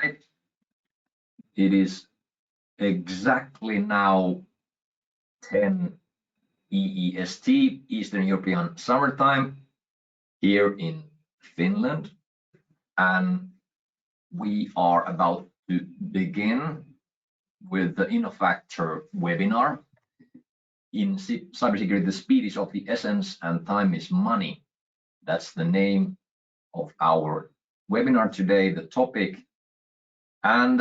Right. It is exactly now 10 EEST, Eastern European Summertime, here in Finland, and we are about to begin with the InnoFactor webinar. In cybersecurity, the speed is of the essence and time is money. That's the name of our webinar today, the topic. And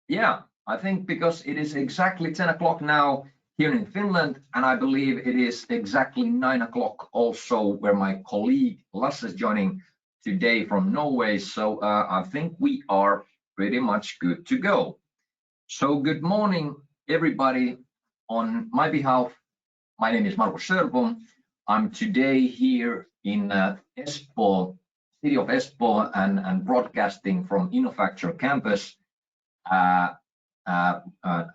yeah, I think because it is exactly 10 o'clock now here in Finland, and I believe it is exactly 9 o'clock also where my colleague Lasse is joining today from Norway. So I think we are pretty much good to go. So good morning, everybody. On my behalf, my name is Marcus Söderblom. I'm today here in Espoo, city of Espoo, and broadcasting from InnoFactor campus. Our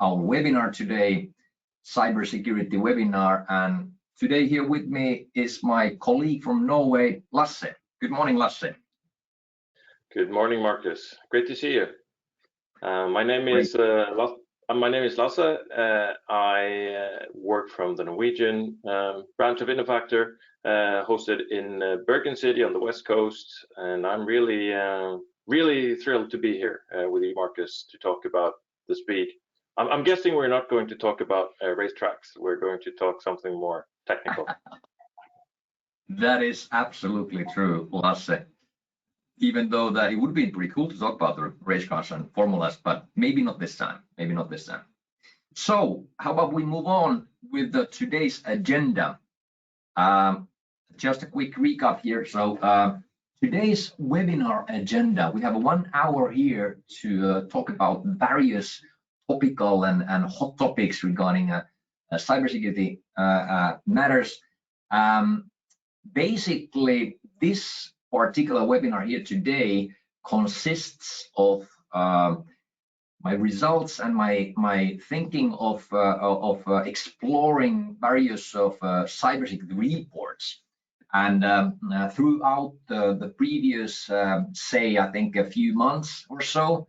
webinar today, cybersecurity webinar, and today here with me is my colleague from Norway, Lasse. Good morning, Lasse. Good morning, Marcus. Great to see you. My name is Lasse. I work from the Norwegian branch of InnoFactor, hosted in Bergen City on the West Coast, and I'm really thrilled to be here with you, Marcus, to talk about the speed. I'm guessing we're not going to talk about racetracks. We're going to talk something more technical. That is absolutely true, Lasse. Even though that it would be pretty cool to talk about the race cars and formulas, but maybe not this time. Maybe not this time. So how about we move on with today's agenda? Just a quick recap here. So today's webinar agenda, we have 1 hour here to talk about various topical and hot topics regarding cybersecurity matters. Basically, this particular webinar here today consists of my results and my thinking of exploring various of cybersecurity reports. And throughout the previous, say, I think a few months or so,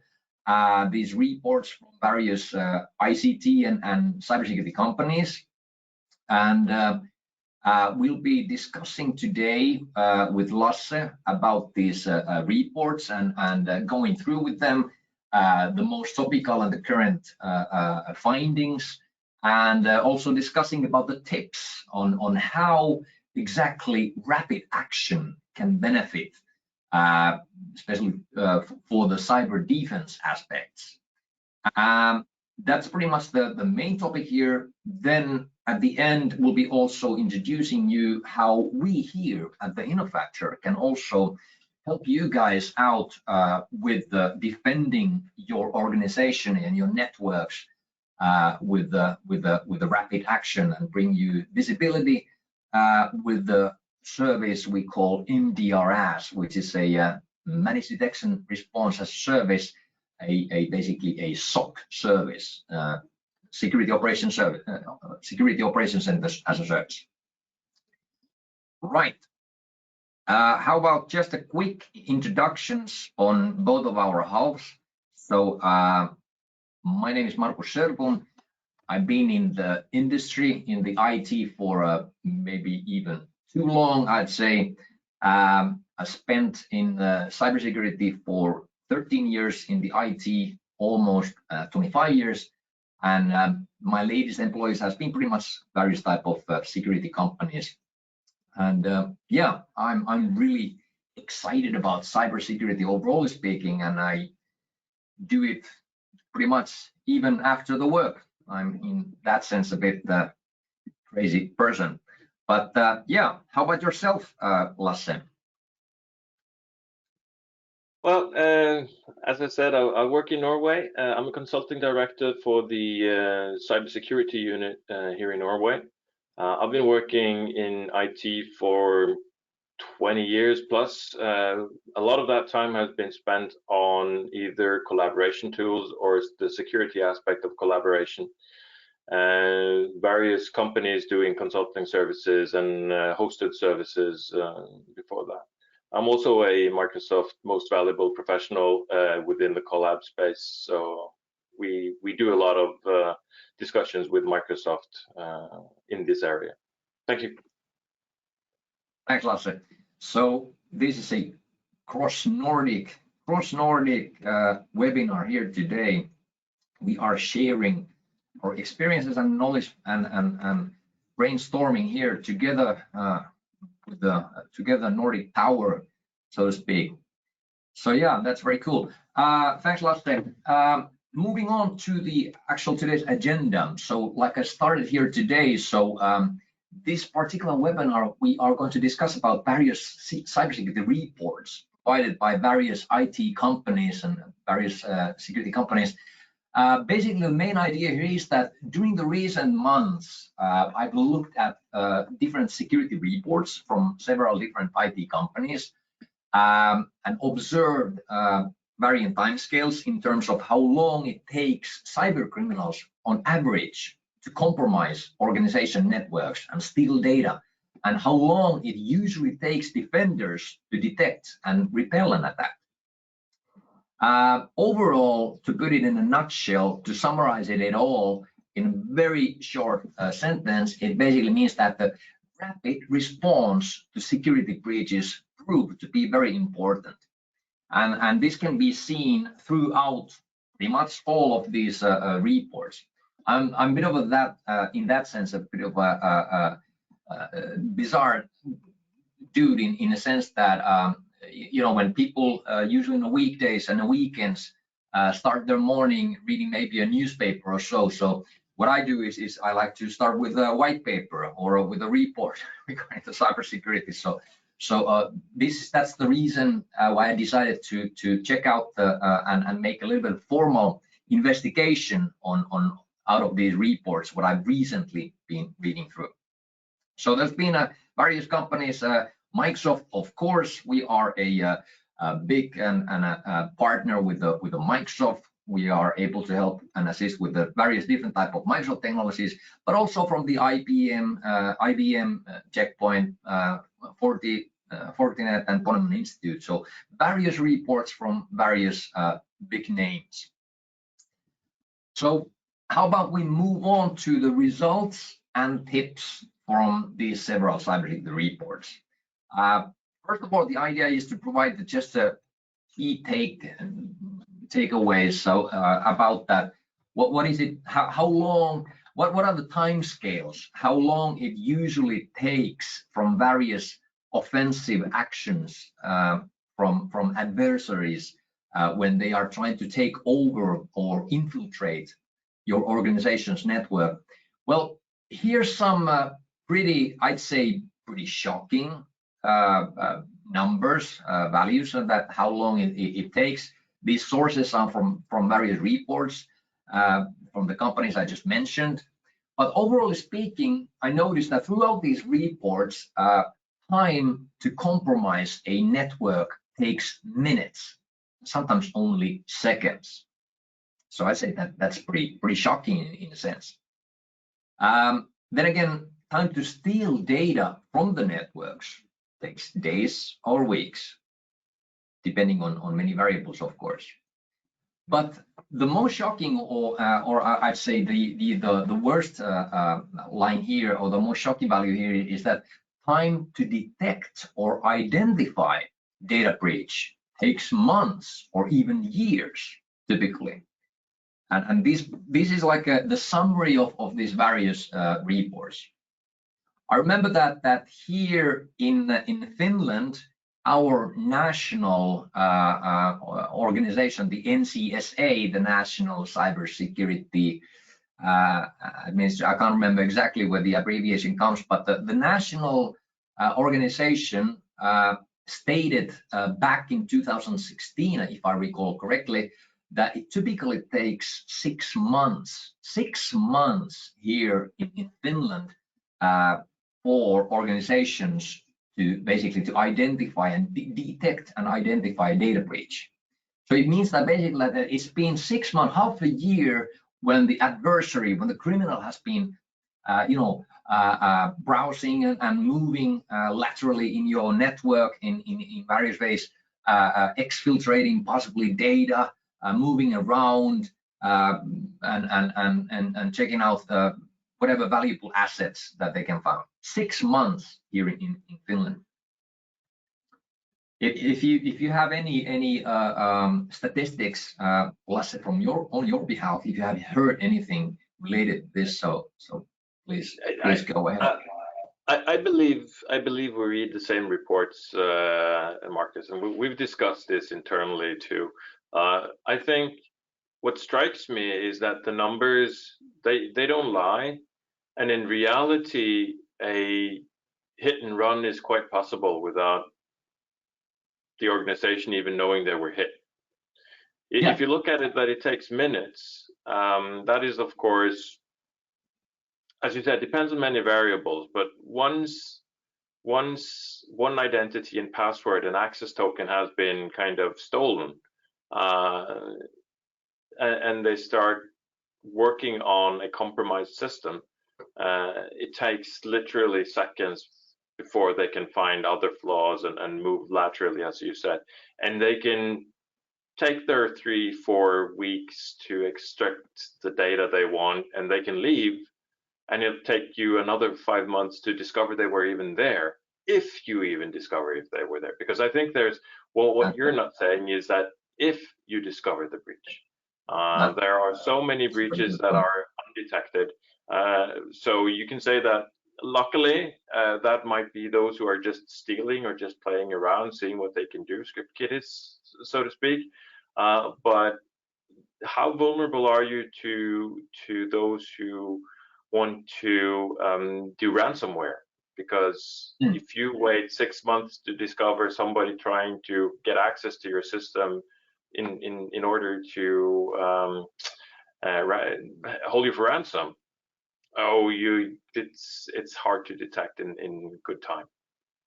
these reports from various ICT and cybersecurity companies. And we'll be discussing today with Lasse about these reports and going through with them the most topical and the current findings, and also discussing about the tips on how exactly rapid action can benefit, especially for the cyber defense aspects. That's pretty much the main topic here. Then at the end, we'll be also introducing you how we here at the InnoFactor can also help you guys out with defending your organization and your networks with the rapid action, and bring you visibility with the service we call MDRS, which is a managed detection response as a service, basically a SOC service, security operations service, security operations centers as a service. Right. How about just a quick introductions on both of our halves? So my name is Marcus Söderblom. I've been in the industry, in the IT for maybe even too long, I'd say. I spent in cybersecurity for 13 years, in the IT almost 25 years, and my latest employees has been pretty much various type of security companies. And yeah, I'm really excited about cybersecurity overall speaking, and I do it pretty much even after the work. I'm in that sense a bit crazy person. But yeah, how about yourself, Lasse? Well, as I said, I work in Norway. I'm a consulting director for the cybersecurity unit here in Norway. I've been working in IT for 20 years plus. A lot of that time has been spent on either collaboration tools or the security aspect of collaboration. Various companies doing consulting services and hosted services before that. I'm also a Microsoft Most Valuable Professional within the collab space. So we do a lot of discussions with Microsoft in this area. Thank you. Thanks, Lasse. So this is a cross-Nordic webinar here today. We are sharing our experiences and knowledge and brainstorming here together with the together Nordic power, so to speak. So yeah, that's very cool. Thanks, Lasse. Moving on to the actual today's agenda. So like I started here today, so this particular webinar, we are going to discuss about various cybersecurity reports provided by various IT companies and various security companies. Basically, the main idea here is that during the recent months, I've looked at different security reports from several different IT companies and observed varying timescales in terms of how long it takes cyber criminals on average to compromise organization networks and steal data, and how long it usually takes defenders to detect and repel an attack. Overall, to put it in a nutshell, to summarize it all in a very short sentence, it basically means that the rapid response to security breaches proved to be very important. And this can be seen throughout pretty much all of these reports. I'm a bit of that, in that sense, a bit of a bizarre dude in a sense that, you know, when people usually on the weekdays and the weekends start their morning reading maybe a newspaper or so. So what I do is I like to start with a white paper or with a report regarding the cybersecurity. So that's the reason why I decided to check out and make a little bit of formal investigation on out of these reports, what I've recently been reading through. So there's been various companies. Microsoft, of course, we are a big and a partner with the Microsoft. We are able to help and assist with the various different type of Microsoft technologies, but also from the IBM, Checkpoint, Fortinet, and Ponemon Institute. So various reports from various big names. So how about we move on to the results and tips from these several cybersecurity reports. First of all, the idea is to provide just a key takeaways. So about that, what is it? How long? What are the time scales? How long it usually takes from various offensive actions from adversaries when they are trying to take over or infiltrate your organization's network? Well, here's some pretty, I'd say, pretty shocking numbers, values, and that how long it takes. These sources are from various reports from the companies I just mentioned. But overall speaking, I noticed that throughout these reports, time to compromise a network takes minutes, sometimes only seconds. So I say that that's pretty shocking in a sense. Then again, time to steal data from the networks takes days or weeks, depending on many variables, of course. But the most shocking, or I'd say the worst line here, or the most shocking value here, is that time to detect or identify data breach takes months or even years, typically. And this is like the summary of these various reports. I remember that here in Finland, our national organization, the NCSA, the National Cybersecurity Administration, I can't remember exactly where the abbreviation comes, but the national organization stated back in 2016, if I recall correctly, that it typically takes 6 months here in Finland for organizations to basically to identify and detect and identify a data breach. So it means that basically that it's been 6 months, half a year, when the adversary, when the criminal has been, browsing and moving laterally in your network in various ways, exfiltrating possibly data, moving around, and checking out whatever valuable assets that they can find. 6 months here in Finland. If you have any statistics, Lasse, on your behalf, if you have heard anything related to this, so please go ahead. I believe we read the same reports, Marcus, and we've discussed this internally too. I think what strikes me is that the numbers, they don't lie, and in reality, a hit and run is quite possible without the organization even knowing they were hit. Yeah. If you look at it, that it takes minutes, that is, of course, as you said, depends on many variables, but once one identity and password and access token has been kind of stolen, and they start working on a compromised system, it takes literally seconds before they can find other flaws and move laterally, as you said. And they can take their 3-4 weeks to extract the data they want, and they can leave, and it'll take you another 5 months to discover they were even there, if you even discover if they were there. Because I think there's, well, what you're not saying is that if you discover the breach, there are so many breaches that are undetected. So you can say that luckily that might be those who are just stealing or just playing around, seeing what they can do, script kiddies, so to speak. But how vulnerable are you to those who want to do ransomware? Because if you wait 6 months to discover somebody trying to get access to your system in order to hold you for ransom, it's hard to detect in good time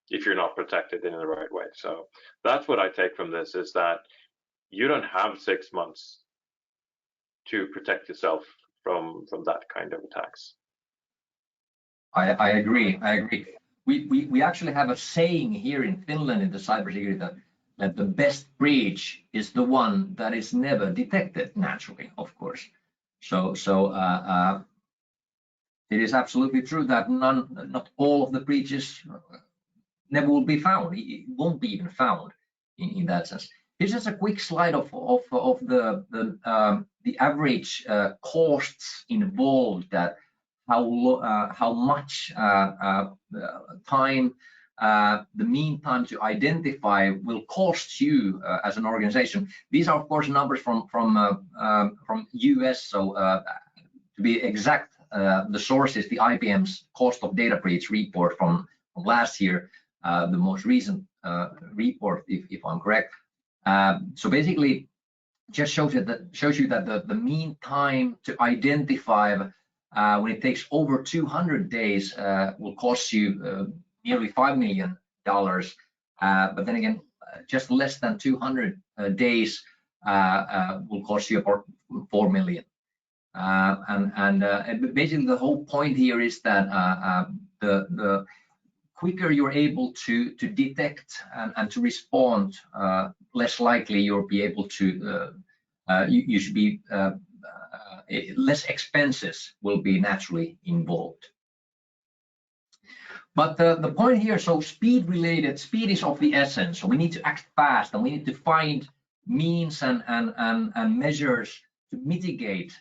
if you're not protected in the right way. So that's what I take from this, is that you don't have 6 months to protect yourself from that kind of attacks. I agree. We actually have a saying here in Finland in the cybersecurity that the best breach is the one that is never detected naturally, of course. So it is absolutely true that not all of the breaches never will be found. It won't be even found in that sense. Here's just a quick slide of the average costs involved, that how much time the mean time to identify will cost you as an organization. These are, of course, numbers from US. So to be exact, the source is the IBM's cost of data breach report from last year, the most recent report, if I'm correct. So basically, just shows you that the mean time to identify when it takes over 200 days will cost you nearly $5 million. But then again, just less than 200 days will cost you about $4 million. And basically, the whole point here is that the quicker you're able to detect and to respond, less likely you'll be able to, you should be, less expenses will be naturally involved. But the point here, so speed is of the essence. So we need to act fast, and we need to find means and measures to mitigate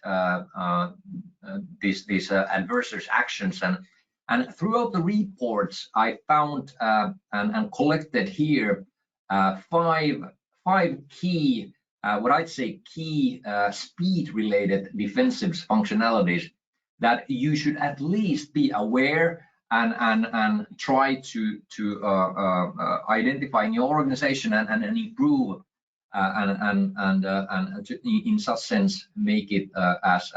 these adverse actions. And throughout the reports, I found and collected here five key, what I'd say key speed-related defensive functionalities that you should at least be aware and try to identify in your organization and improve and to, in such sense, make it as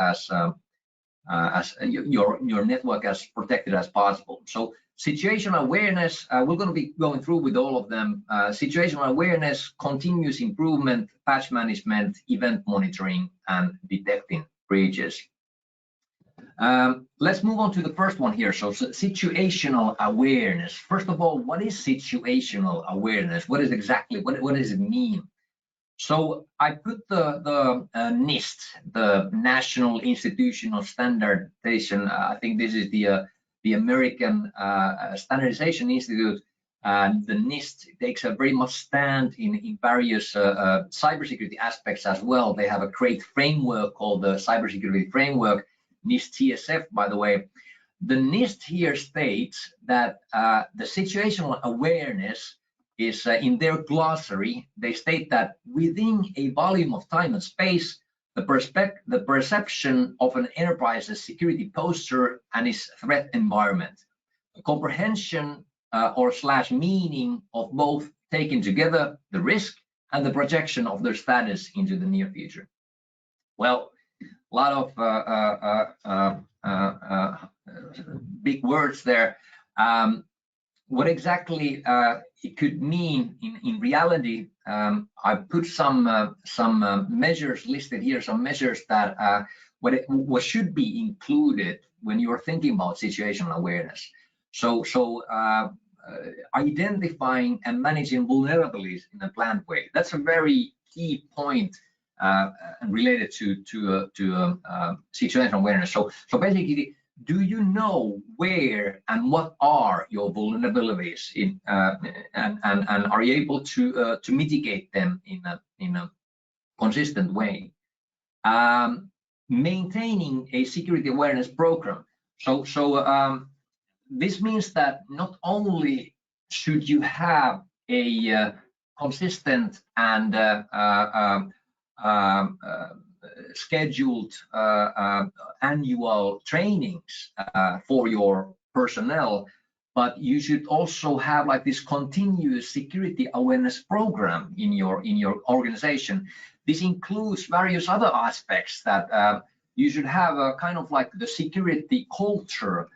your network as protected as possible. So situational awareness, we're going to be going through with all of them. Situational awareness, continuous improvement, patch management, event monitoring, and detecting breaches. Let's move on to the first one here. So situational awareness. First of all, what is situational awareness? What is exactly, what does it mean? So I put the NIST, the National Institutional Standardization. I think this is the American Standardization Institute. And the NIST takes a very much stand in various cybersecurity aspects as well. They have a great framework called the Cybersecurity Framework, NIST TSF, by the way. The NIST here states that the situational awareness is in their glossary. They state that within a volume of time and space, the perception of an enterprise's security posture and its threat environment, a comprehension or / meaning of both taken together, the risk and the projection of their status into the near future. Well, a lot of big words there. What exactly it could mean in reality, I put some measures listed here, some measures that what should be included when you're thinking about situational awareness. So identifying and managing vulnerabilities in a planned way. That's a very key point related to situational awareness. So basically, do you know where and what are your vulnerabilities in, and are you able to mitigate them in a consistent way? Maintaining a security awareness program. So this means that not only should you have a consistent and scheduled annual trainings for your personnel, but you should also have like this continuous security awareness program in your organization. This includes various other aspects that you should have a kind of like the security culture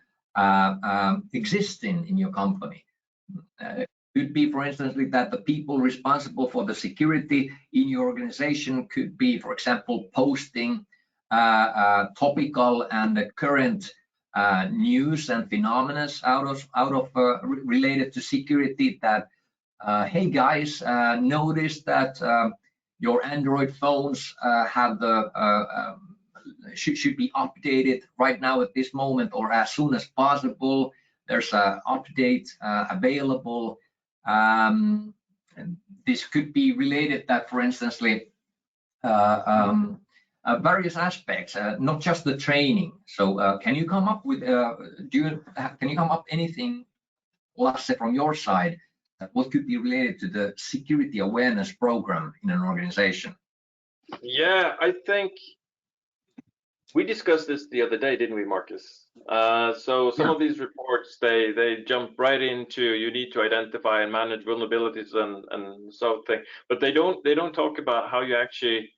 existing in your company. Could be, for instance, that the people responsible for the security in your organization could be, for example, posting topical and current news and phenomena out of related to security. That hey guys, notice that your Android phones have the should be updated right now at this moment or as soon as possible. There's an update available. And this could be related that, for instance, various aspects, not just the training. So can you come up with can you come up anything, Lasse, from your side, what could be related to the security awareness program in an organization? Yeah, I think we discussed this the other day, didn't we, Marcus? So some of these reports, they jump right into you need to identify and manage vulnerabilities and something, but they don't talk about how you actually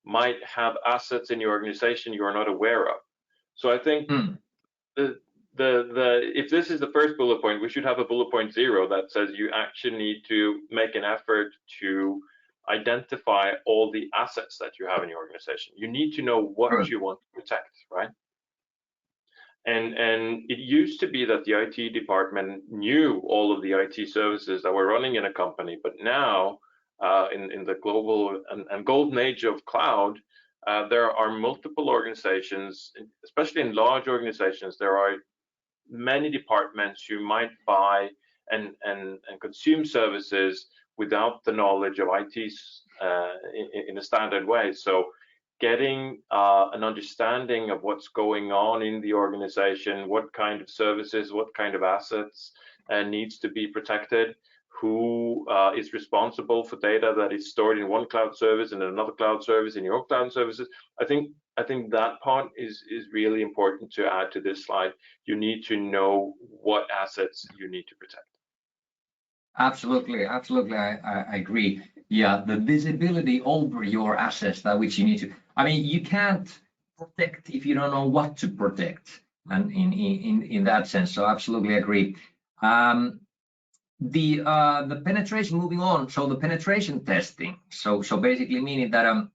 might have assets in your organization you are not aware of. So I think if this is the first bullet point, we should have a bullet point 0 that says you actually need to make an effort to identify all the assets that you have in your organization. You need to know what you want to protect, right? And it used to be that the IT department knew all of the IT services that were running in a company, but now in the global and golden age of cloud, there are multiple organizations, especially in large organizations. There are many departments who might buy and consume services without the knowledge of IT in a standard way. So getting an understanding of what's going on in the organization, what kind of services, what kind of assets needs to be protected, who is responsible for data that is stored in one cloud service and another cloud service in your cloud services. I think that part is really important to add to this slide. You need to know what assets you need to protect. Absolutely, I agree. Yeah, the visibility over your assets that which you need to. I mean, you can't protect if you don't know what to protect, and in that sense. So absolutely agree. The penetration, moving on. So the penetration testing. So basically meaning that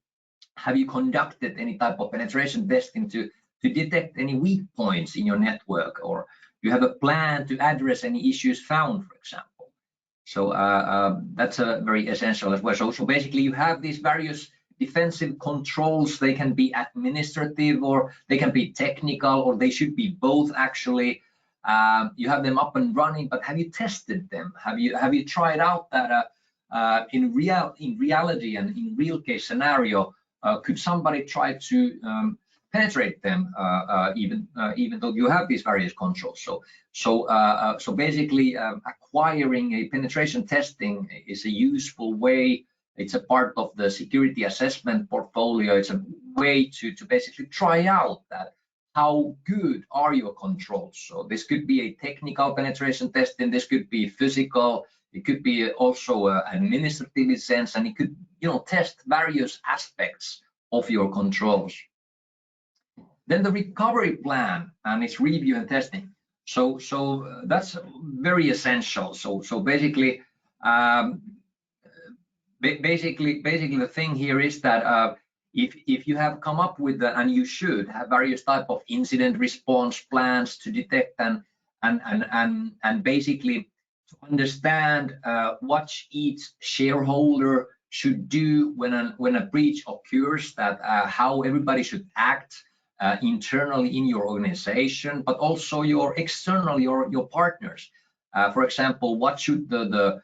have you conducted any type of penetration testing to to detect any weak points in your network, or you have a plan to address any issues found, for example. So that's very essential as well. So basically you have these various defensive controls. They can be administrative, or they can be technical, or they should be both actually. You have them up and running, but have you tested them? Have you tried out that in reality and in real case scenario, could somebody try to penetrate them even though you have these various controls? So basically acquiring a penetration testing is a useful way. It's a part of the security assessment portfolio. It's a way to basically try out that how good are your controls. So this could be a technical penetration testing, this could be physical, it could be also administrative sense, and it could, you know, test various aspects of your controls. Then the recovery plan and its review and testing. So that's very essential. So basically the thing here is that if you have come up with and you should have various type of incident response plans to detect and basically to understand what each shareholder should do when a breach occurs, that how everybody should act internally in your organization, but also your external, your partners. For example, what should the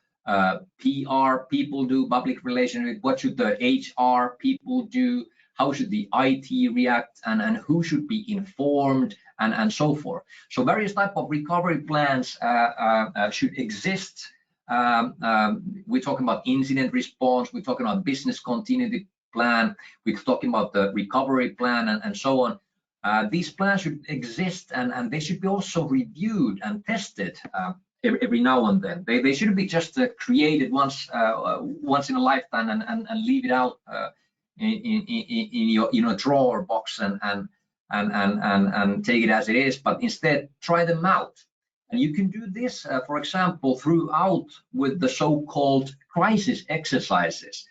PR people do, public relations, what should the HR people do, how should the IT react, and who should be informed, and so forth. So various type of recovery plans should exist. We're talking about incident response, we're talking about business continuity plan, we're talking about the recovery plan, and so on. These plans should exist, and they should be also reviewed and tested every now and then. They shouldn't be just created once in a lifetime and leave it out in your drawer box and take it as it is, but instead try them out. And you can do this, for example, throughout with the so-called crisis exercises.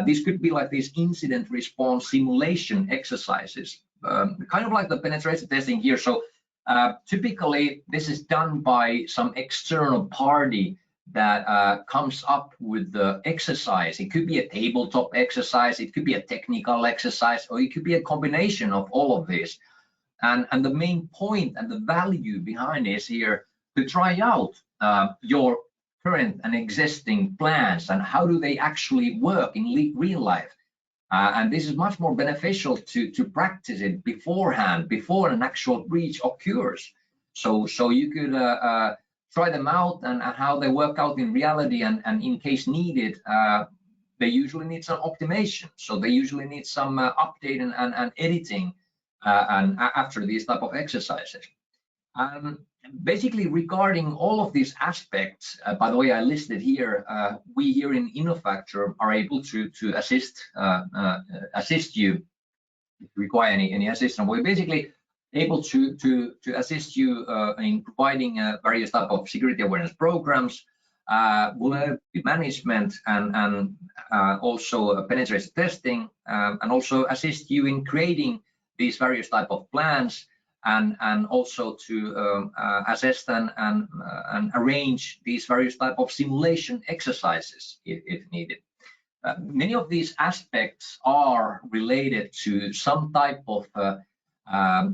These could be like these incident response simulation exercises, kind of like the penetration testing here. So typically this is done by some external party that comes up with the exercise. It could be a tabletop exercise, it could be a technical exercise, or it could be a combination of all of this. And the main point and the value behind is here to try out your current and existing plans and how do they actually work in real life. And this is much more beneficial to practice it beforehand, before an actual breach occurs. So you could try them out and how they work out in reality, and in case needed, they usually need some optimization. So they usually need some update and editing and after these type of exercises. Basically, regarding all of these aspects, by the way, I listed here, we here in Innofactor are able to assist you if you require any assistance. We're basically able to assist you in providing various type of security awareness programs, vulnerability management, and also penetration testing, and also assist you in creating these various type of plans, and also to assess and arrange these various type of simulation exercises if needed. Many of these aspects are related to some type of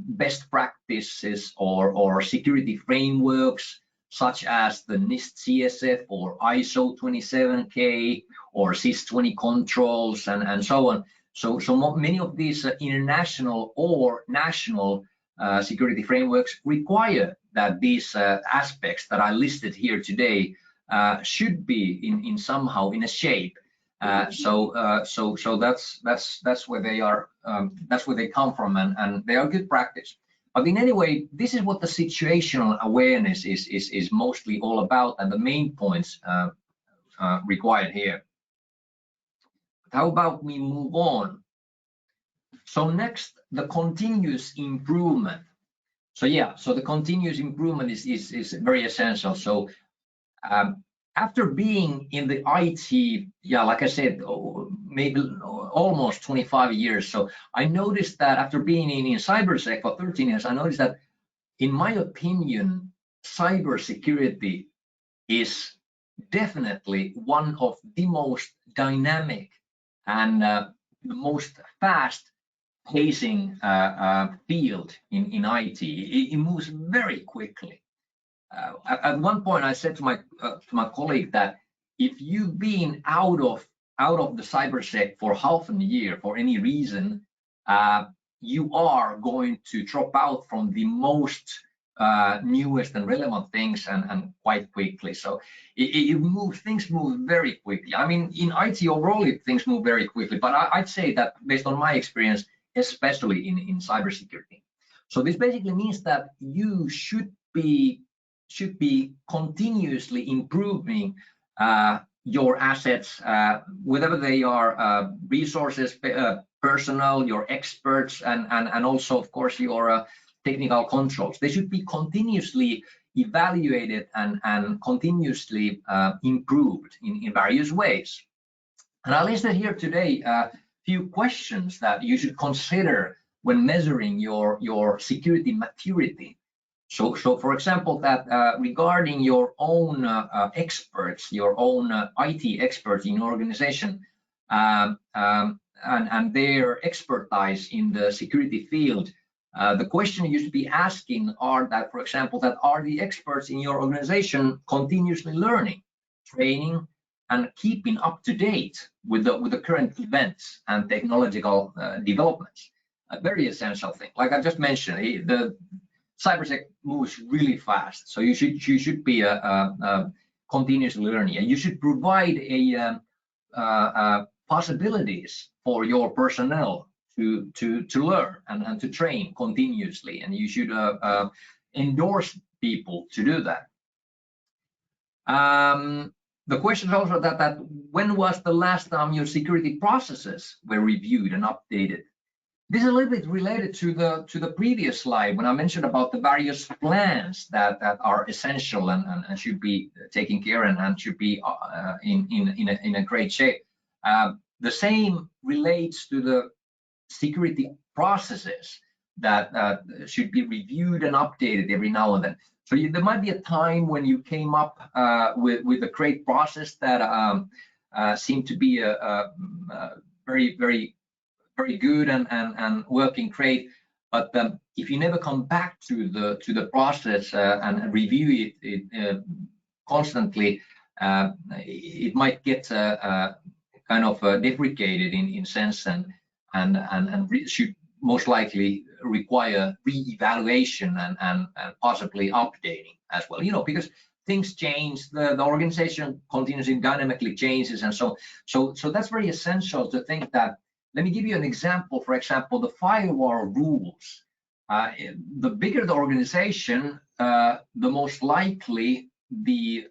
best practices or security frameworks, such as the NIST CSF or ISO 27K or SIS-20 controls and so on. So many of these international or national security frameworks require that these aspects that I listed here today should be in somehow in a shape. So that's where they are. That's where they come from, and they are good practice. But in any way, this is what the situational awareness is mostly all about, and the main points required here. But how about we move on? So next, the continuous improvement. So yeah, so the continuous improvement is very essential. So after being in the IT, yeah, like I said, maybe almost 25 years. So I noticed that after being in cybersec for 13 years, I noticed that, in my opinion, cybersecurity is definitely one of the most dynamic and the most fast-pacing field in IT. It moves very quickly. At one point, I said to my colleague that if you've been out of the cybersec for half a year for any reason, you are going to drop out from the most newest and relevant things and quite quickly. So things move very quickly. I mean, in IT overall, things move very quickly, but I'd say that based on my experience, especially in cybersecurity. So this basically means that you should be continuously improving your assets, whatever they are, resources, personnel, your experts, and also, of course, your technical controls. They should be continuously evaluated and continuously improved in various ways. And I listed here today a few questions that you should consider when measuring your security maturity. So for example, that regarding your own experts, your own IT experts in your organization, and their expertise in the security field, the question you should be asking are that, for example, that are the experts in your organization continuously learning, training, and keeping up to date with the current events and technological developments? A very essential thing. Like I just mentioned, the cybersec moves really fast, so you should be a continuous learning, and you should provide possibilities for your personnel to learn and to train continuously, and you should endorse people to do that. The question is also that when was the last time your security processes were reviewed and updated? This is a little bit related to the previous slide when I mentioned about the various plans that are essential and should be taken care of and should be in a great shape. The same relates to the security processes that should be reviewed and updated every now and then. So there might be a time when you came up with a great process that seemed to be a very good and working great, but if you never come back to the process and review it constantly, it might get kind of deprecated in sense and should most likely require re-evaluation and possibly updating as well. You know, because things change, the organization continuously dynamically changes, and so that's very essential to think that. Let me give you an example. For example, the firewall rules. The bigger the organization, the most likely the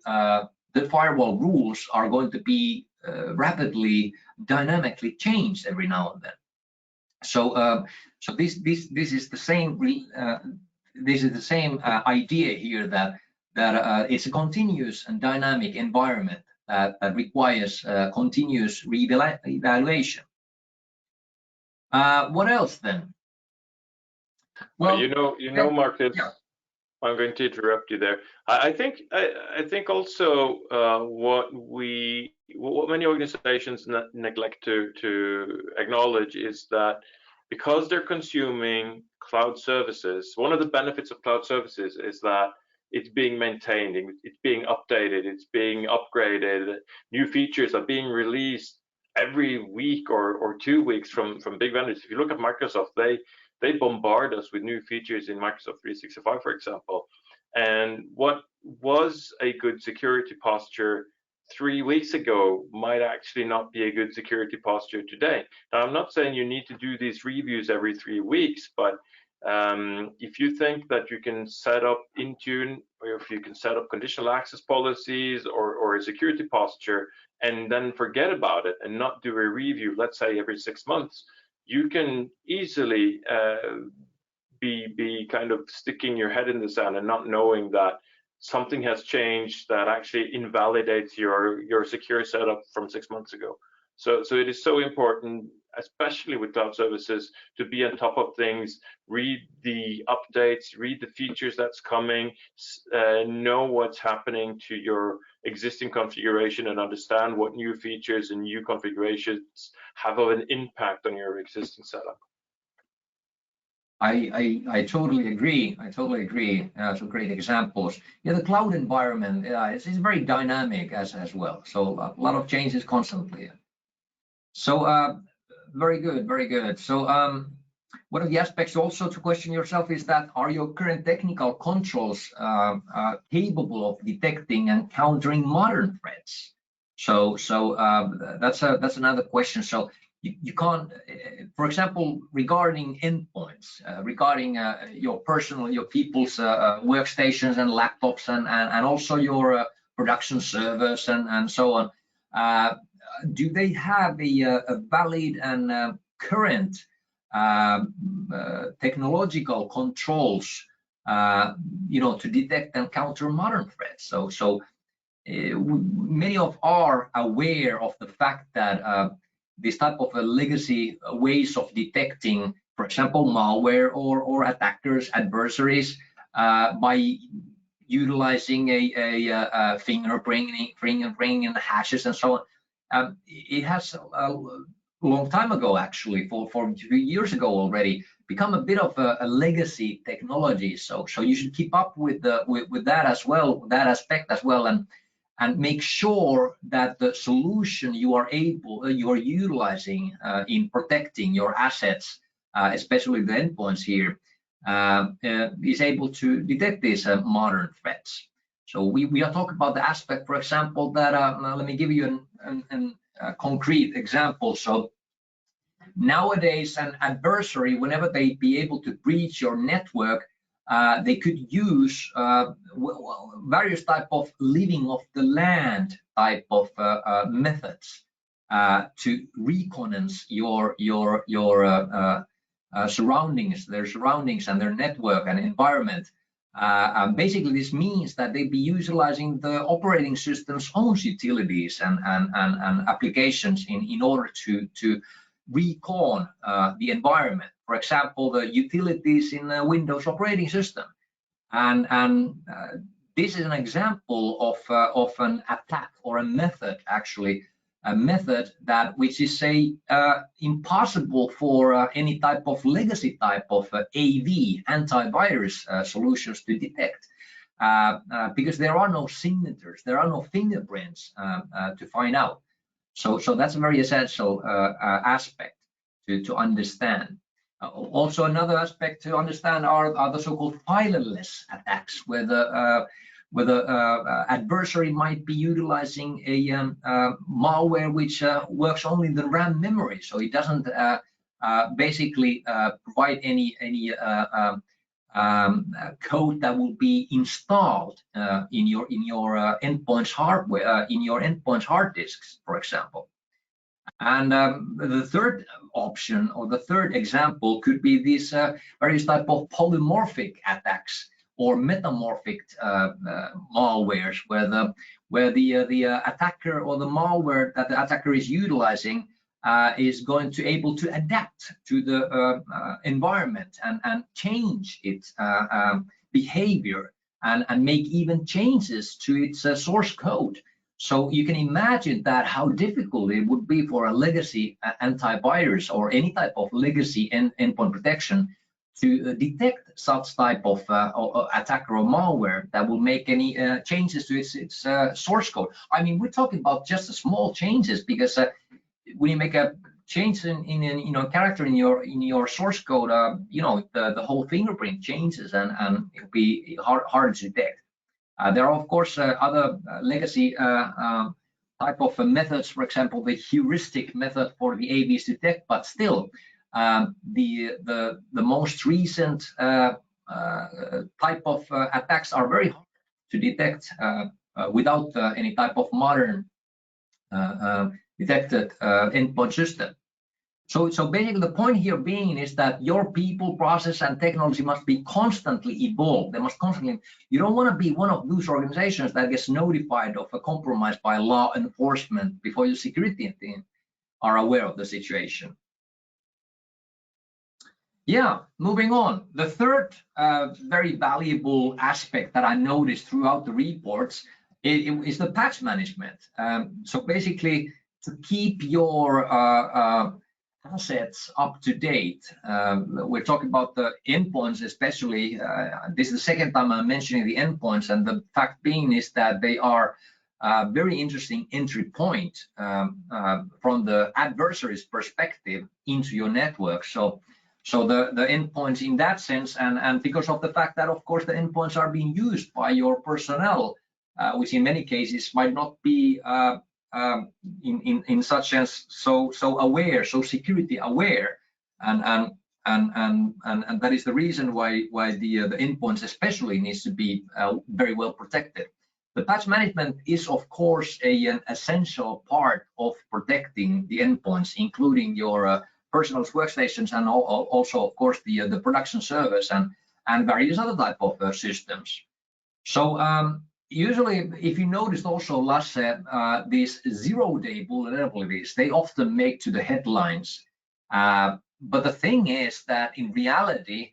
firewall rules are going to be rapidly, dynamically changed every now and then. So this is the same. This is the same idea here, that it's a continuous and dynamic environment that requires continuous re-evaluation. What else then? Well, you know, Marcus, yeah. I'm going to interrupt you there. I think also what many organizations neglect to acknowledge is that because they're consuming cloud services, one of the benefits of cloud services is that it's being maintained, it's being updated, it's being upgraded, new features are being released every week or 2 weeks from big vendors. If you look at Microsoft, they bombard us with new features in Microsoft 365, for example. And what was a good security posture 3 weeks ago might actually not be a good security posture today. Now, I'm not saying you need to do these reviews every 3 weeks, but if you think that you can set up Intune, or if you can set up conditional access policies or a security posture and then forget about it and not do a review, let's say every 6 months, you can easily be kind of sticking your head in the sand and not knowing that something has changed that actually invalidates your secure setup from 6 months ago. So it is so important especially with cloud services, to be on top of things, read the updates, read the features that's coming, know what's happening to your existing configuration, and understand what new features and new configurations have an impact on your existing setup. I totally agree. I totally agree. Some great examples. Yeah, the cloud environment is very dynamic as well. So a lot of changes constantly. So very good, very good. So one of the aspects also to question yourself is that, are your current technical controls capable of detecting and countering modern threats? So that's another question. So you can't, for example, regarding endpoints, regarding your people's workstations and laptops, and also your production servers and so on. Do they have a valid and current technological controls, to detect and counter modern threats? So many are aware of the fact that this type of legacy ways of detecting, for example, malware or attackers, adversaries, by utilizing a fingerprinting and hashes and so on. It has a long time ago, actually, for a few years ago already, become a bit of a legacy technology. So you should keep up with that as well, that aspect as well, and make sure that the solution you are utilizing in protecting your assets, especially the endpoints here, is able to detect these modern threats. So we are talking about the aspect, for example, that let me give you a concrete example. So nowadays, an adversary, whenever they be able to breach your network, they could use various type of living off the land type of methods to reconnaissance your surroundings, their surroundings and their network and environment. Basically, this means that they be utilizing the operating system's own utilities and applications in order to recon the environment. For example, the utilities in the Windows operating system, and this is an example of an attack or a method, actually, a method which is impossible for any type of legacy type of AV antivirus solutions to detect, because there are no signatures, there are no fingerprints to find out. So that's a very essential aspect to understand. Also, another aspect to understand are the so-called fileless attacks, where the adversary might be utilizing a malware which works only in the RAM memory, so it doesn't basically provide any code that will be installed in your endpoint's hardware, in your endpoint's hard disks, for example. And the third option, or the third example, could be these various type of polymorphic attacks or metamorphic malwares, where the attacker or the malware that the attacker is utilizing is going to able to adapt to the environment and change its behavior and make even changes to its source code. So you can imagine that how difficult it would be for a legacy antivirus or any type of legacy endpoint protection to detect such type of attacker or malware that will make any changes to its source code. I mean, we're talking about just small changes, because when you make a change in character in your source code, the whole fingerprint changes and it'll be hard to detect. There are, of course, other legacy type of methods, for example, the heuristic method for the AVs to detect, but still, the most recent type of attacks are very hard to detect without any type of modern detected endpoint system. So basically the point here being is that your people, process, and technology must be constantly evolved. They must constantly. You don't want to be one of those organizations that gets notified of a compromise by law enforcement before your security team are aware of the situation. Yeah, moving on. The third very valuable aspect that I noticed throughout the reports is the patch management. So basically, to keep your assets up to date, we're talking about the endpoints especially. This is the second time I'm mentioning the endpoints, and the fact being is that they are a very interesting entry point from the adversary's perspective into your network. So the endpoints in that sense, and because of the fact that, of course, the endpoints are being used by your personnel, which in many cases might not be in such sense so aware, so security aware, and that is the reason why the endpoints especially needs to be very well protected. The patch management is, of course, an essential part of protecting the endpoints, including your personal workstations, and also, of course, the production servers and various other type of systems. So usually, if you noticed also, Lasse, these zero-day vulnerabilities, they often make to the headlines. But the thing is that in reality,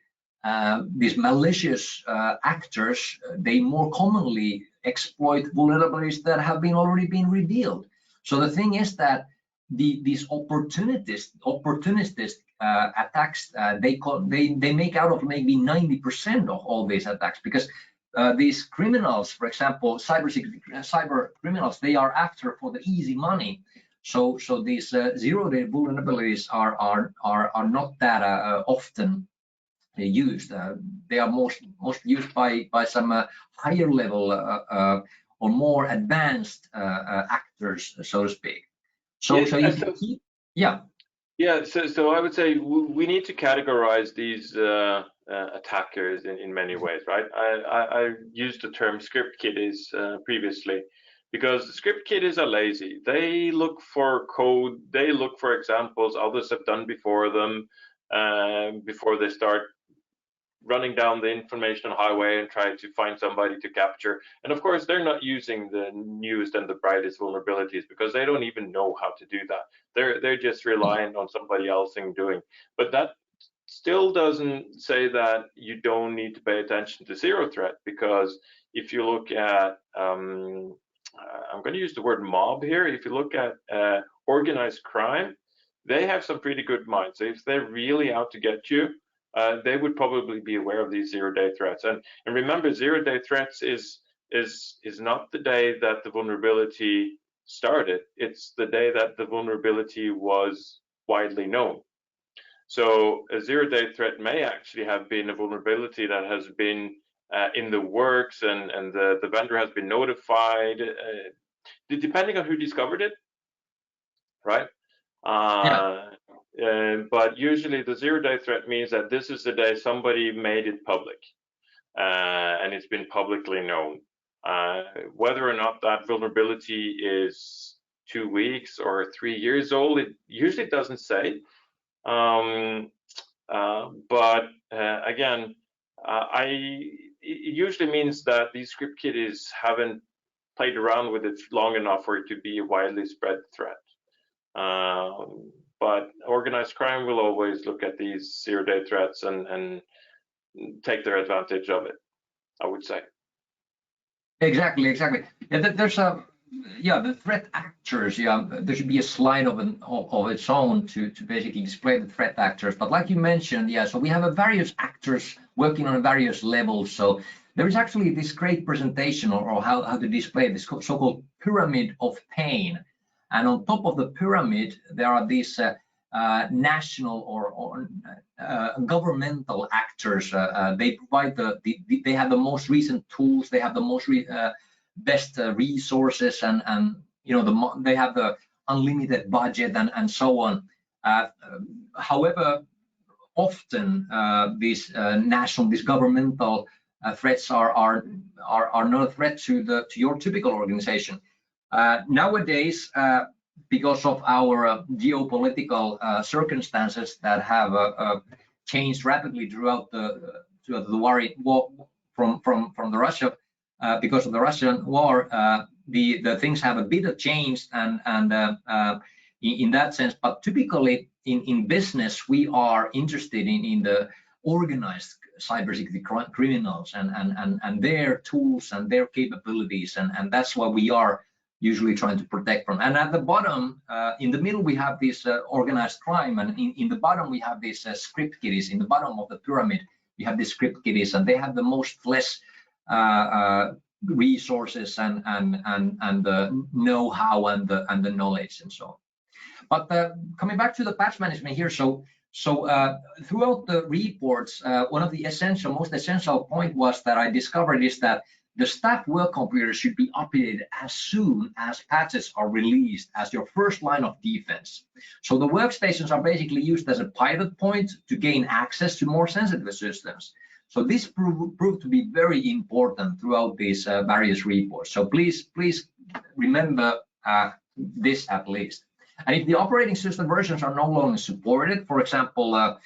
these malicious actors, they more commonly exploit vulnerabilities that have already been revealed. So the thing is that these opportunistic attacks, they make out of maybe 90% of all these attacks, because these criminals, for example, cyber criminals, they are after for the easy money. So these zero-day vulnerabilities are not that often used. They are most used by some higher level or more advanced actors, so to speak. So I would say we need to categorize these attackers in many ways, right? I used the term script kiddies previously, because script kiddies are lazy. They look for code, they look for examples others have done before them, before they start running down the information highway and try to find somebody to capture. And of course, they're not using the newest and the brightest vulnerabilities, because they don't even know how to do that. They're just relying on somebody else in doing. But that still doesn't say that you don't need to pay attention to zero threat, because if you look at, I'm going to use the word mob here. If you look at organized crime, they have some pretty good minds. So if they're really out to get you, they would probably be aware of these zero-day threats. And remember, zero-day threats is not the day that the vulnerability started. It's the day that the vulnerability was widely known. So a zero-day threat may actually have been a vulnerability that has been in the works, and the vendor has been notified, depending on who discovered it, right? But usually the zero-day threat means that this is the day somebody made it public, and it's been publicly known. Whether or not that vulnerability is 2 weeks or 3 years old, it usually doesn't say. But again, it usually means that these script kiddies haven't played around with it long enough for it to be a widely spread threat. But organized crime will always look at these zero-day threats and take their advantage of it, I would say. Exactly. Yeah, there's the threat actors. Yeah, there should be a slide of its own to basically display the threat actors. But like you mentioned, yeah, so we have various actors working on various levels. So there is actually this great presentation or how to display this so-called pyramid of pain. And on top of the pyramid, there are these national or governmental actors. They provide they have the most recent tools. They have the most best resources, and they have the unlimited budget and so on. However, often these governmental threats are not a threat to your typical organization. Nowadays, because of our geopolitical circumstances that have changed rapidly throughout the war from the Russia, because of the Russian war, the things have a bit of changed, and in that sense. But typically in business, we are interested in the organized cybersecurity criminals and their tools and their capabilities, and that's what we are usually trying to protect from. And at the bottom, in the middle, we have this organized crime, and in the bottom we have these script kiddies. In the bottom of the pyramid, we have these script kiddies, and they have the most flesh resources and the know-how and the knowledge and so on. But coming back to the patch management here, so throughout the reports, one of the most essential point was that I discovered is that the staff work computers should be updated as soon as patches are released as your first line of defense. So the workstations are basically used as a pivot point to gain access to more sensitive systems. So this proved to be very important throughout these various reports. So please remember this at least. And if the operating system versions are no longer supported, for example,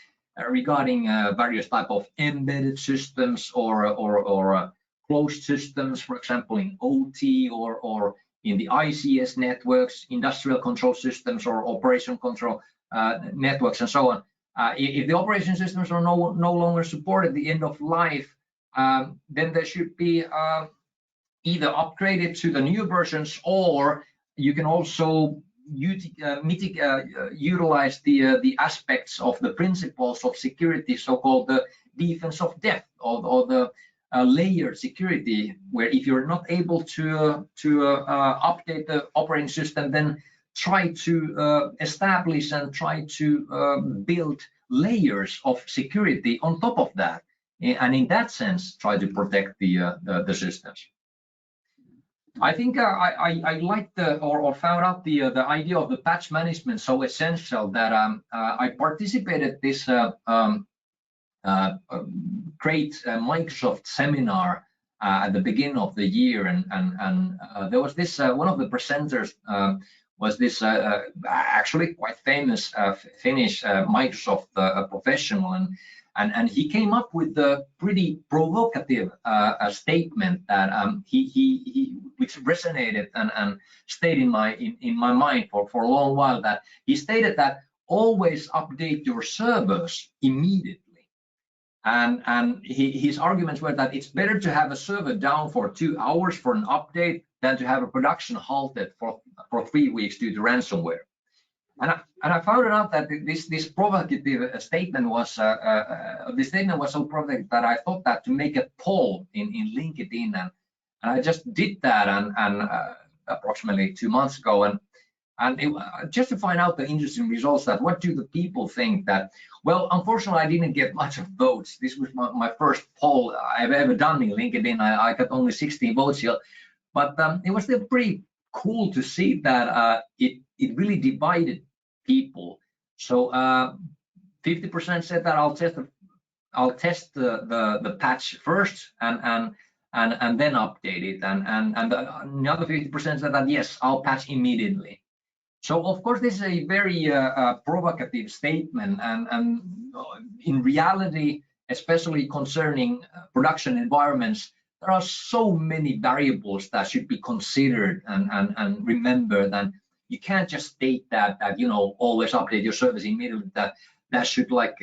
regarding various type of embedded systems or closed systems, for example, in OT or in the ICS networks, industrial control systems or operation control networks and so on. If the operation systems are no longer supported at the end of life, then they should be either upgraded to the new versions, or you can also utilize the aspects of the principles of security, so-called the defense of depth or the layered security, where if you're not able to update the operating system, then try to establish and try to build layers of security on top of that, and in that sense try to protect the systems. I think I liked or found out the idea of the patch management so essential that I participated this great Microsoft seminar at the beginning of the year, and there was this one of the presenters was this actually quite famous Finnish Microsoft professional, and he came up with a pretty provocative statement that which resonated and stayed in my mind for a long while. That he stated that always update your servers immediately. And his arguments were that it's better to have a server down for 2 hours for an update than to have a production halted for 3 weeks due to ransomware. And I found out that this provocative statement was so provocative that I thought that to make a poll in LinkedIn, and I just did that and approximately 2 months ago, and just to find out the interesting results, that what do the people think. That, well, unfortunately I didn't get much of votes. This was my first poll I've ever done in LinkedIn. I got only 16 votes here, but it was still pretty cool to see that it really divided people. So 50% said that I'll test the patch first and then update it, and the other 50% said that yes, I'll patch immediately. So of course this is a very provocative statement, and in reality, especially concerning production environments, there are so many variables that should be considered and remembered, and you can't just state that always update your service immediately. That should like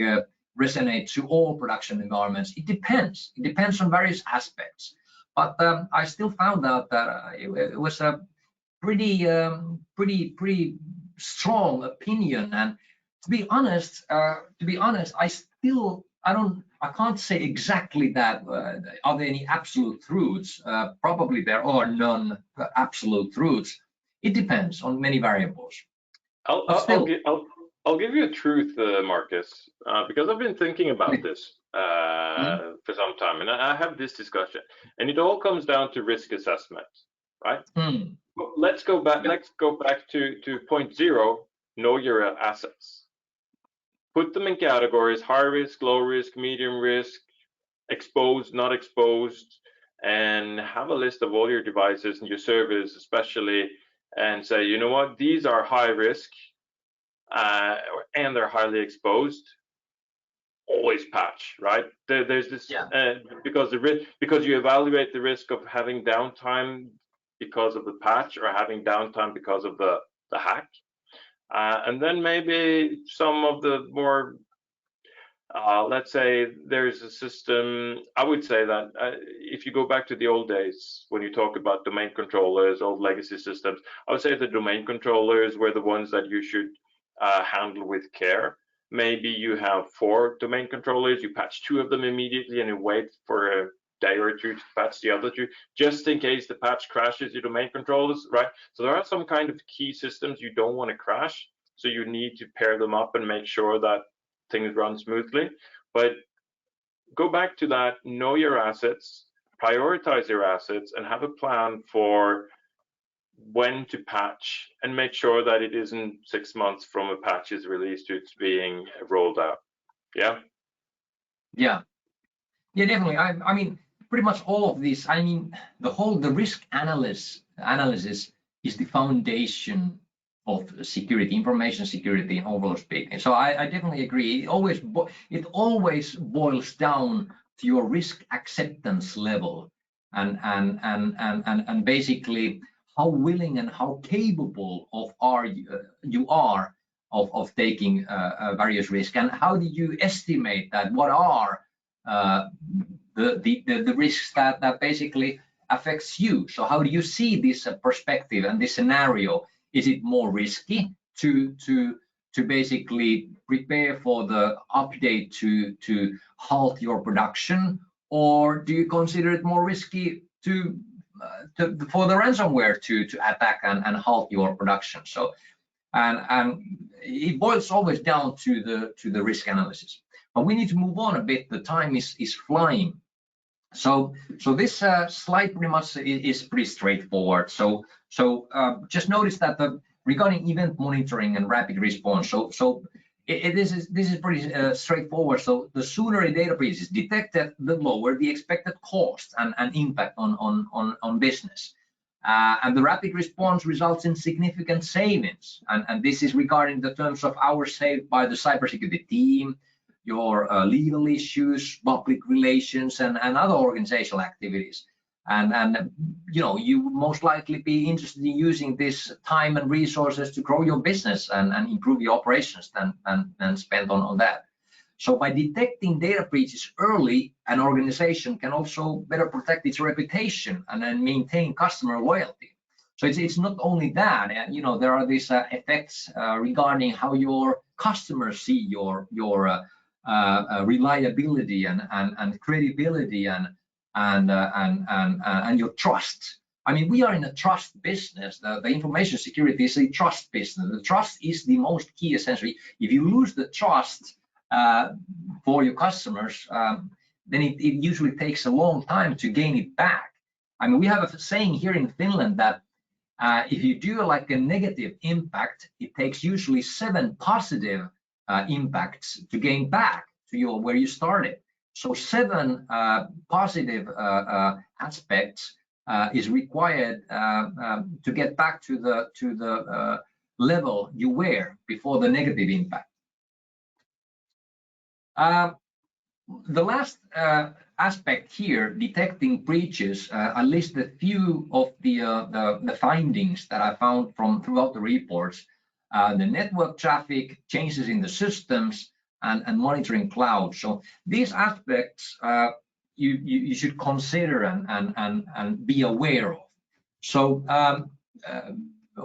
resonate to all production environments. It depends on various aspects, but I still found out that it was a pretty strong opinion. And to be honest, I can't say exactly that. Are there any absolute truths? Probably there are none absolute truths. It depends on many variables. I'll give you a truth, Marcus, because I've been thinking about this for some time, and I have this discussion, and it all comes down to risk assessment, right? Let's go back to point 0. Know your assets. Put them in categories: high risk, low risk, medium risk, exposed, not exposed, and have a list of all your devices and your servers especially, and say, you know what, these are high risk and they're highly exposed. Always patch, right? There's this because you evaluate the risk of having downtime because of the patch or having downtime because of the hack. And then maybe some of the more, let's say there's a system, I would say that if you go back to the old days, when you talk about domain controllers, old legacy systems, I would say the domain controllers were the ones that you should handle with care. Maybe you have 4 domain controllers, you patch 2 of them immediately and you wait for a day or 2 to patch the other 2, just in case the patch crashes your domain controllers, right? So there are some kind of key systems you don't want to crash, so you need to pair them up and make sure that things run smoothly. But go back to that, know your assets, prioritize your assets, and have a plan for when to patch, and make sure that it isn't 6 months from a patch is released to it's being rolled out. Yeah, definitely. I mean, pretty much all of this, I mean, the risk analysis is the foundation of security, information security, overall speaking. So I definitely agree. It always boils down to your risk acceptance level, and basically how willing and how capable you are of taking various risks, and how do you estimate that? What are the risks that basically affects you? So how do you see this perspective and this scenario? Is it more risky to basically prepare for the update to halt your production, or do you consider it more risky for the ransomware to attack and halt your production? So and it boils always down to the risk analysis. But we need to move on a bit. The time is flying. So this slide pretty much is pretty straightforward. So just notice that regarding event monitoring and rapid response. So this is pretty straightforward. So the sooner a data breach is detected, the lower the expected cost and impact on business. And the rapid response results in significant savings. And this is regarding the terms of hours saved by the cybersecurity team, your legal issues, public relations, and other organizational activities. And you would most likely be interested in using this time and resources to grow your business and improve your operations than spend on that. So by detecting data breaches early, an organization can also better protect its reputation and then maintain customer loyalty. So it's not only that, there are these effects regarding how your customers see your reliability and credibility and your trust. I mean, we are in a trust business. The information security is a trust business. The trust is the most key, essentially. If you lose the trust for your customers, then it usually takes a long time to gain it back. I mean, we have a saying here in Finland that if you do like a negative impact, it takes usually 7 positive impacts to gain back to where you started. So 7 positive aspects is required to get back to the level you were before the negative impact. The last aspect here, detecting breaches, I list a few of the findings that I found throughout the reports. The network traffic, changes in the systems, and monitoring cloud. So these aspects you should consider and be aware of. So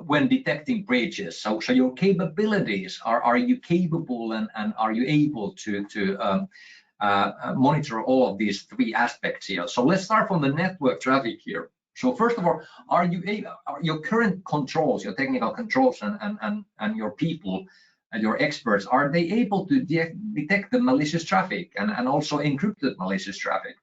when detecting breaches, so your capabilities, are you capable and are you able to monitor all of these 3 aspects here? So let's start from the network traffic here. So first of all, are your current controls, your technical controls and your people and your experts, are they able to detect the malicious traffic and also encrypted malicious traffic?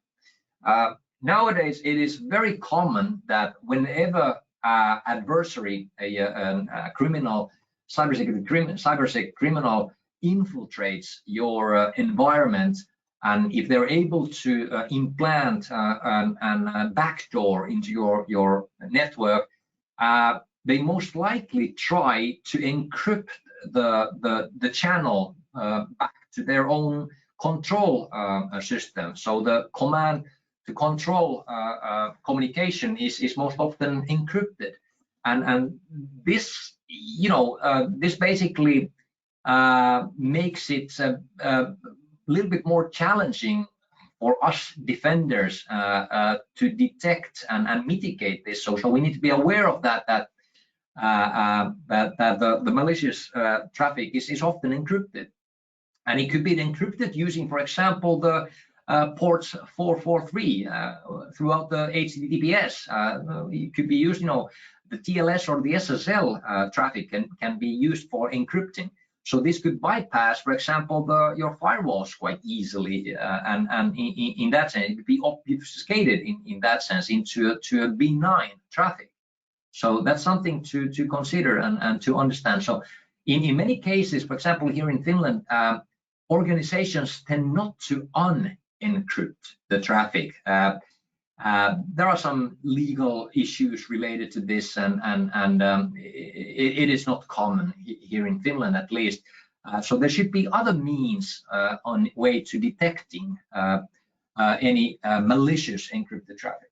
Nowadays, it is very common that whenever adversary, a criminal, cybersec criminal infiltrates your environment, and if they're able to implant and backdoor into your network, they most likely try to encrypt the channel back to their own control system. So the command to control communication is most often encrypted, and this this basically makes it a little bit more challenging for us defenders to detect and mitigate this. So we need to be aware of that the malicious traffic is often encrypted, and it could be encrypted using, for example, the ports 443 throughout the HTTPS. It could be used, the TLS or the SSL traffic can be used for encrypting. So this could bypass, for example, your firewalls quite easily, and in that sense, it could be obfuscated in that sense into a benign traffic. So that's something to consider and to understand. So in many cases, for example, here in Finland, organizations tend not to unencrypt the traffic. There are some legal issues related to this, and it is not common here in Finland, at least. So there should be other means on way to detecting any malicious encrypted traffic.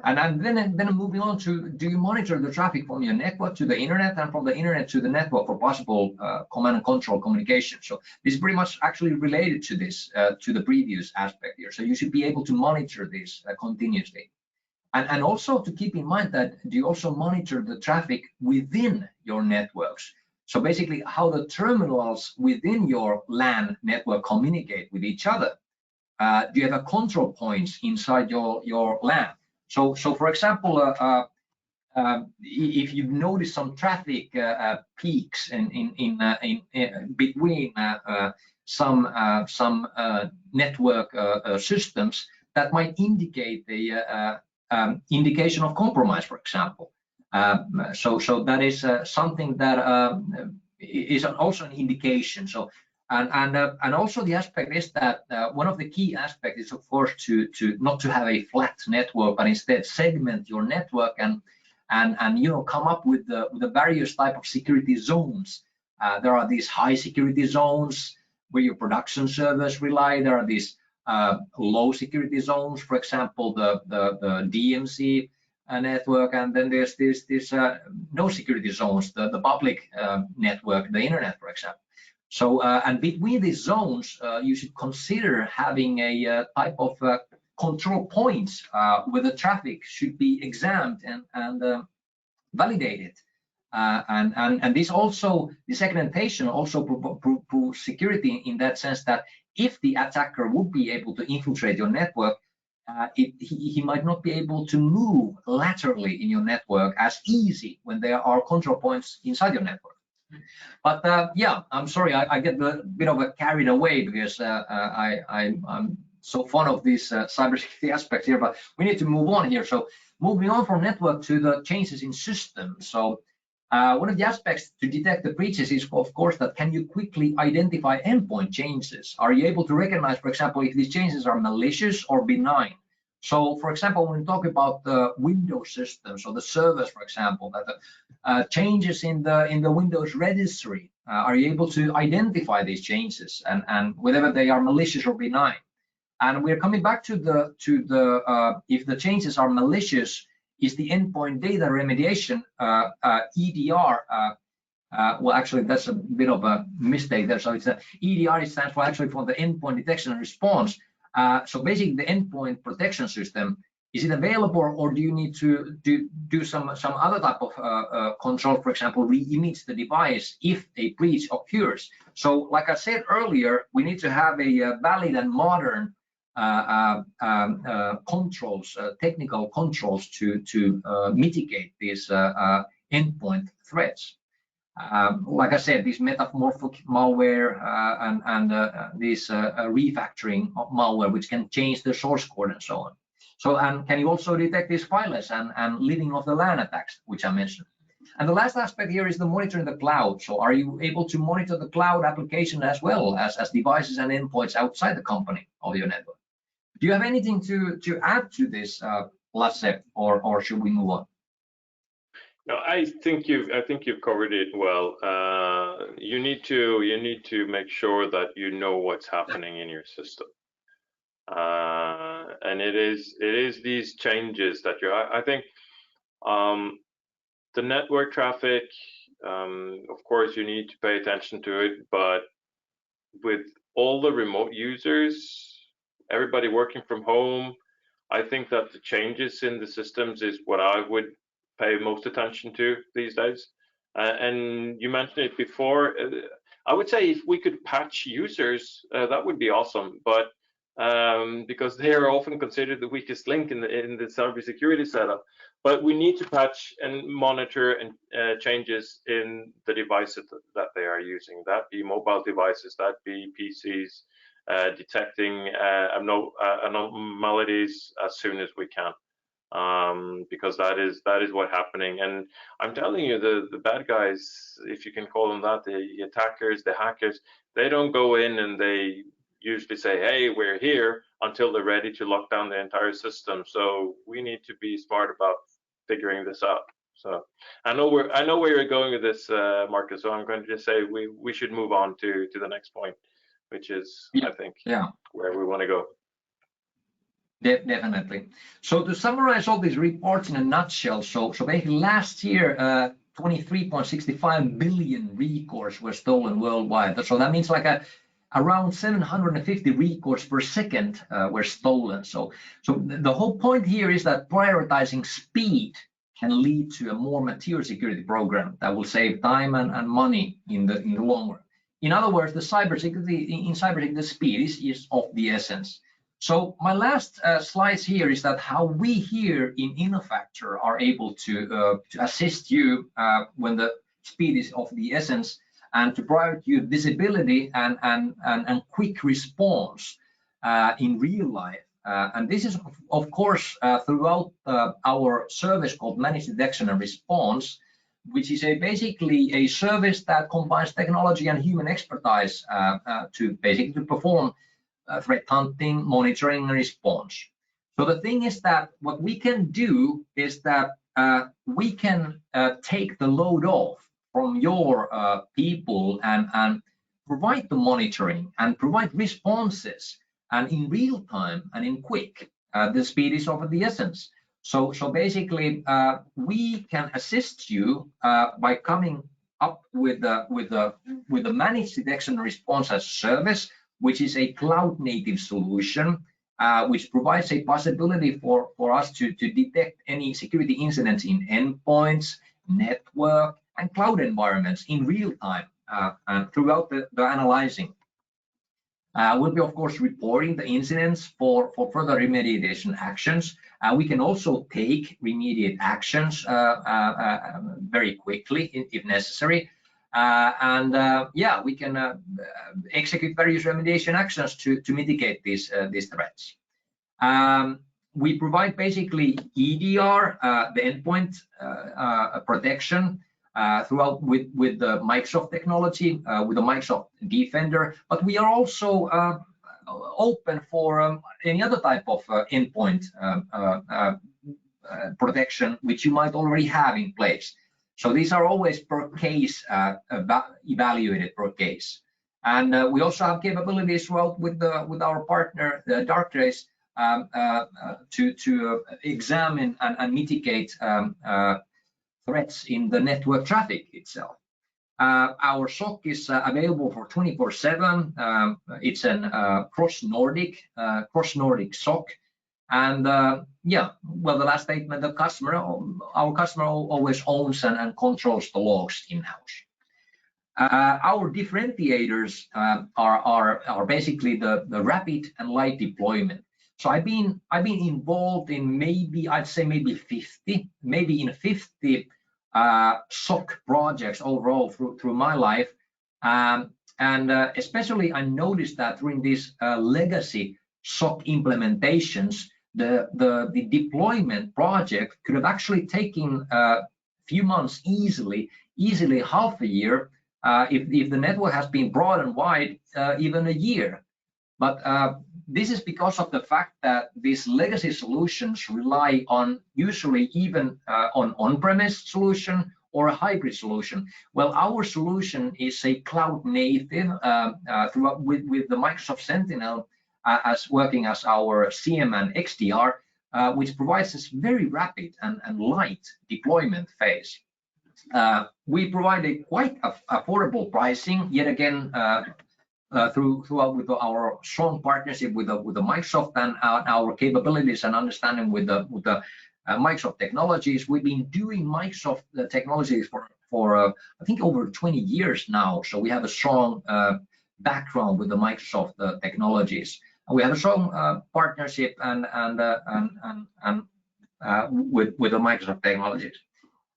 And then moving on to, do you monitor the traffic from your network to the internet and from the internet to the network for possible command and control communication? So this is pretty much actually related to this, to the previous aspect here. So you should be able to monitor this continuously. And also to keep in mind that, do you also monitor the traffic within your networks? So basically how the terminals within your LAN network communicate with each other. Do you have a control points inside your LAN? So for example, if you've noticed some traffic peaks in between some network systems, that might indicate the indication of compromise, for example. So that is something that is also an indication. So. And also the aspect is that one of the key aspects is, of course, to not to have a flat network, but instead segment your network and come up with the various type of security zones. There are these high security zones where your production servers rely. There are these low security zones, for example, the DMZ network, and then there's this no security zones, the public network, the internet, for example. So, and between these zones, you should consider having a type of control points where the traffic should be examined and validated. And this also, the segmentation also proves security in that sense that if the attacker would be able to infiltrate your network, he might not be able to move laterally in your network as easy when there are control points inside your network. But yeah, I'm sorry, I get a bit of a carried away because I'm so fond of these cybersecurity aspects here, but we need to move on here. So moving on from network to the changes in systems. So one of the aspects to detect the breaches is, of course, that can you quickly identify endpoint changes? Are you able to recognize, for example, if these changes are malicious or benign? So, for example, when we talk about the Windows systems or the servers, for example, that the changes in the Windows registry, are you able to identify these changes and whether they are malicious or benign? And we're coming back to the if the changes are malicious, is the endpoint data remediation EDR? Well, actually, that's a bit of a mistake there. So it's EDR. It stands for actually for the endpoint detection and response. So basically, the endpoint protection system, is it available, or do you need to do some other type of control, for example, re-image the device if a breach occurs? So like I said earlier, we need to have a valid and modern controls, technical controls to mitigate these endpoint threats. Like I said, this metamorphic malware and this refactoring malware, which can change the source code and so on. So, and can you also detect these fileless and living off the LAN attacks, which I mentioned? And the last aspect here is the monitoring the cloud. So are you able to monitor the cloud application as well as devices and endpoints outside the company of your network? Do you have anything to add to this, Lasse, or should we move on? No, I think you've covered it well. You need to make sure that you know what's happening in your system, and it is these changes that I think the network traffic Of course, you need to pay attention to it, but with all the remote users, everybody working from home, I think that the changes in the systems is what I would pay most attention to these days. And you mentioned it before. I would say if we could patch users, that would be awesome. But because they are often considered the weakest link in the cybersecurity setup. But we need to patch and monitor and changes in the devices that they are using. That be mobile devices, that be PCs, detecting anomalies as soon as we can, because that is what's happening. And I'm telling you, the bad guys, if you can call them that, the attackers, the hackers, they don't go in and they usually say, hey, we're here, until they're ready to lock down the entire system. So we need to be smart about figuring this out. So I know where you're going with this, Marcus. So I'm going to just say we should move on to the next point, which is, I think, where we want to go. Definitely. So to summarize all these reports in a nutshell, so basically last year, 23.65 billion records were stolen worldwide. So that means like around 750 records per second were stolen. So the whole point here is that prioritizing speed can lead to a more mature security program that will save time and money in the long run. In other words, the cybersecurity, the speed is of the essence. So my last slides here is that how we here in Innofactor are able to assist you when the speed is of the essence, and to provide you visibility and quick response in real life. And this is, of course, throughout our service called Managed Detection and Response, which is basically a service that combines technology and human expertise to basically perform threat hunting, monitoring, and response. So the thing is that what we can do is that we can take the load off from your people and provide the monitoring and provide responses, and in real time and in quick. The speed is of the essence. So basically, we can assist you by coming up with the managed detection and response as a service, which is a cloud-native solution, which provides a possibility for us to detect any security incidents in endpoints, network, and cloud environments in real time and throughout the analyzing. We'll be, of course, reporting the incidents for further remediation actions. We can also take remediate actions very quickly if necessary. We can execute various remediation actions to mitigate these threats. We provide basically EDR, the endpoint protection, throughout with the Microsoft technology, with the Microsoft Defender, but we are also open for any other type of endpoint protection which you might already have in place. So these are always per case, evaluated per case. And we also have capabilities throughout with our partner, Darktrace, to examine and mitigate threats in the network traffic itself. Our SOC is available for 24/7. It's an cross-Nordic SOC. And the last statement, our customer always owns and controls the logs in-house. Our differentiators are basically the rapid and light deployment. So I've been involved in maybe 50 SOC projects overall through my life, and especially I noticed that during these legacy SOC implementations, the deployment project could have actually taken a few months, easily half a year, if the network has been broad and wide, even a year. But this is because of the fact that these legacy solutions rely on usually even on-premise solution or a hybrid solution. Well, our solution is a cloud native with the Microsoft Sentinel as working as our CM and XDR, which provides this very rapid and light deployment phase. We provide a quite affordable pricing, yet again, throughout with our strong partnership with the Microsoft and our capabilities and understanding with the Microsoft technologies. We've been doing Microsoft technologies for I think over 20 years now. So we have a strong background with the Microsoft technologies. And we have a strong partnership and with the Microsoft technologies.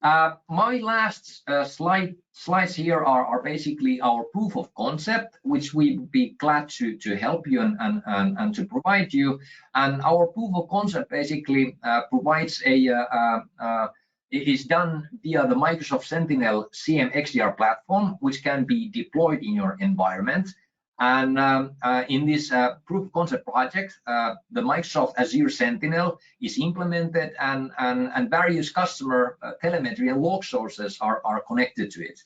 My last slides here are basically our proof of concept, which we'd be glad to help you and to provide you. And our proof of concept basically provides is done via the Microsoft Sentinel CM XDR platform, which can be deployed in your environment. And in this proof of concept project, the Microsoft Azure Sentinel is implemented, and various customer telemetry and log sources are connected to it.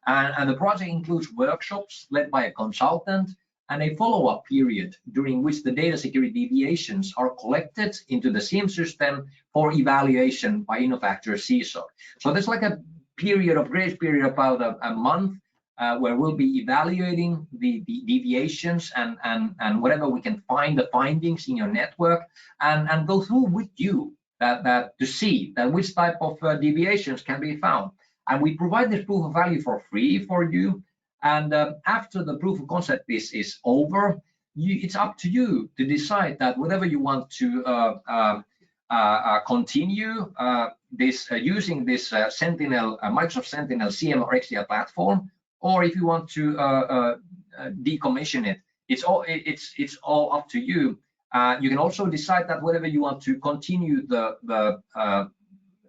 And the project includes workshops led by a consultant and a follow-up period during which the data security deviations are collected into the SIEM system for evaluation by Innofactor CISO. So there's like a period of grace period about a month where we'll be evaluating the deviations and whatever we can find, the findings in your network, and go through with you that to see that which type of deviations can be found. And we provide this proof of value for free for you. And after the proof of concept is over, it's up to you to decide that whatever you want to continue this using this Sentinel, Microsoft Sentinel CM or XDR platform, or if you want to decommission it, it's all up to you. You can also decide that whether you want to continue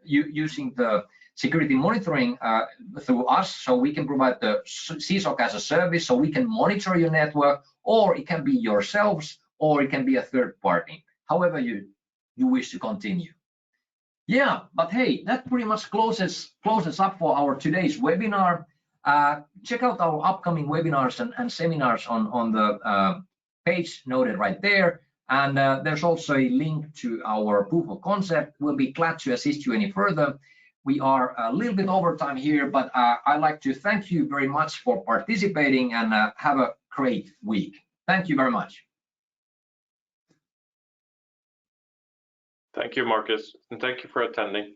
using the security monitoring through us, so we can provide the CSOC as a service, so we can monitor your network, or it can be yourselves, or it can be a third party, however you wish to continue. Yeah, but hey, that pretty much closes up for our today's webinar. Check out our upcoming webinars and seminars on the page noted right there. And there's also a link to our proof of concept. We'll be glad to assist you any further. We are a little bit over time here, but I'd like to thank you very much for participating, and have a great week. Thank you very much. Thank you, Marcus, and thank you for attending.